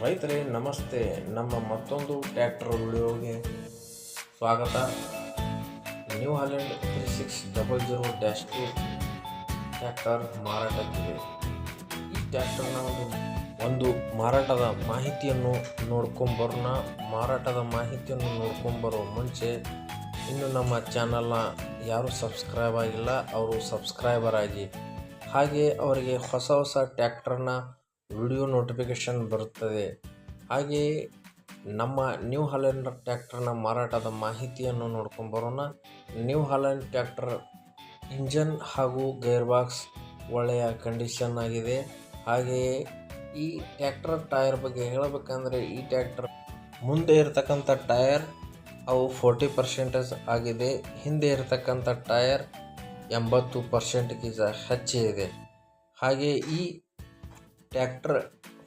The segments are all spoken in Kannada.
ರೈತರೇ ನಮಸ್ತೆ. ನಮ್ಮ ಮತ್ತೊಂದು ಟ್ರ್ಯಾಕ್ಟರ್ ವಿಡಿಯೋಗೆ ಸ್ವಾಗತ. ನ್ಯೂ ಹಾಲೆಂಡ್ 3600-2 ಟ್ರ್ಯಾಕ್ಟರ್ ಮಾರಾಟಕ್ಕಿದೆ. ಈ ಟ್ರ್ಯಾಕ್ಟರ್ನ ಒಂದು ಮಾರಾಟದ ಮಾಹಿತಿಯನ್ನು ನೋಡ್ಕೊಂಬರೋಣ. ಮಾರಾಟದ ಮಾಹಿತಿಯನ್ನು ನೋಡ್ಕೊಂಬರೋ ಮುಂಚೆ ಇನ್ನು ನಮ್ಮ ಚಾನಲ್ನ ಯಾರು ಸಬ್ಸ್ಕ್ರೈಬ್ ಆಗಿಲ್ಲ ಅವರು ಸಬ್ಸ್ಕ್ರೈಬರ್ ಆಗಿ, ಹಾಗೆ ಅವರಿಗೆ ಹೊಸ ಟ್ರ್ಯಾಕ್ಟರ್ನ ವಿಡಿಯೋ ನೋಟಿಫಿಕೇಷನ್ ಬರುತ್ತದೆ. ಹಾಗೆಯೇ ನಮ್ಮ ನ್ಯೂ ಹಾಲೆಂಡ್ ಟ್ರ್ಯಾಕ್ಟರ್ನ ಮಾರಾಟದ ಮಾಹಿತಿಯನ್ನು ನೋಡ್ಕೊಂಬರೋಣ. ನ್ಯೂ ಹಾಲೆಂಡ್ ಟ್ರ್ಯಾಕ್ಟರ್ ಇಂಜನ್ ಹಾಗೂ ಗೇರ್ ಬಾಕ್ಸ್ ಒಳ್ಳೆಯ ಕಂಡೀಷನ್ ಆಗಿದೆ. ಹಾಗೆಯೇ ಈ ಟ್ರ್ಯಾಕ್ಟರ್ ಟೈರ್ ಬಗ್ಗೆ ಹೇಳಬೇಕಂದ್ರೆ ಈ ಟ್ರ್ಯಾಕ್ಟರ್ ಮುಂದೆ ಇರತಕ್ಕಂಥ ಟೈರ್ ಅವು 40% ಆಗಿದೆ. ಹಿಂದೆ ಇರತಕ್ಕಂಥ ಟೈರ್ 80%ಗಿಂತ ಹೆಚ್ಚಿದೆ. ಹಾಗೆ ಈ ಟ್ರ್ಯಾಕ್ಟರ್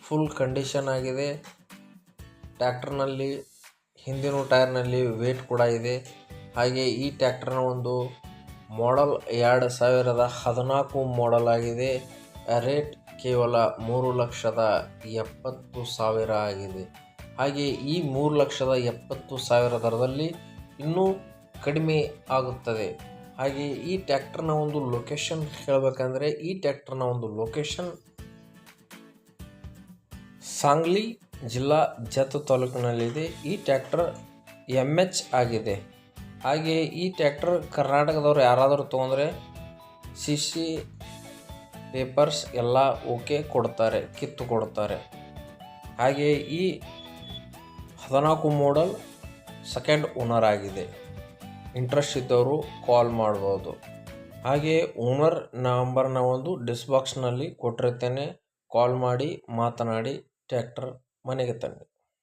ಫುಲ್ ಕಂಡೀಷನ್ ಆಗಿದೆ. ಟ್ರ್ಯಾಕ್ಟರ್ನಲ್ಲಿ ಹಿಂದಿನ ಟೈರ್ನಲ್ಲಿ ವೇಟ್ ಕೂಡ ಇದೆ. ಹಾಗೆ ಈ ಟ್ರ್ಯಾಕ್ಟರ್ನ ಒಂದು ಮಾಡೆಲ್ 2014 ಮಾಡೆಲ್ ಆಗಿದೆ. ರೇಟ್ ಕೇವಲ 3,70,000 ಆಗಿದೆ. ಹಾಗೆ ಈ 3,70,000 ದರದಲ್ಲಿ ಇನ್ನೂ ಕಡಿಮೆ ಆಗುತ್ತದೆ. ಹಾಗೆ ಈ ಟ್ರ್ಯಾಕ್ಟರ್ನ ಒಂದು ಲೊಕೇಶನ್ ಹೇಳಬೇಕಂದ್ರೆ ಈ ಟ್ರ್ಯಾಕ್ಟರ್ನ ಒಂದು ಲೊಕೇಶನ್ ಸಾಂಗ್ಲಿ ಜಿಲ್ಲಾ ಜತ್ ತಾಲೂಕಿನಲ್ಲಿದೆ. ಈ ಟ್ರ್ಯಾಕ್ಟರ್ MH ಆಗಿದೆ. ಹಾಗೆ ಈ ಟ್ರ್ಯಾಕ್ಟರ್ ಕರ್ನಾಟಕದವರು ಯಾರಾದರೂ ತೊಗೊಂಡ್ರೆ CC ಪೇಪರ್ಸ್ ಎಲ್ಲ ಓಕೆ ಕೊಡ್ತಾರೆ, ಕಿತ್ತು ಕೊಡ್ತಾರೆ. ಹಾಗೆ ಈ 14 ಮಾಡೆಲ್ ಸೆಕೆಂಡ್ ಓನರ್ ಆಗಿದೆ. ಇಂಟ್ರೆಸ್ಟ್ ಇದ್ದವರು ಕಾಲ್ ಮಾಡ್ಬೋದು. ಹಾಗೆ ಓನರ್ ನಂಬರ್ನ ಒಂದು ಡಿಸ್ಕ್ರಿಪ್ಷನ್ನಲ್ಲಿ ಕೊಟ್ಟಿರ್ತೇನೆ. ಕಾಲ್ ಮಾಡಿ ಮಾತನಾಡಿ ಟ್ರ್ಯಾಕ್ಟರ್ ಮನೆಗೆ ತನ್ನಿ.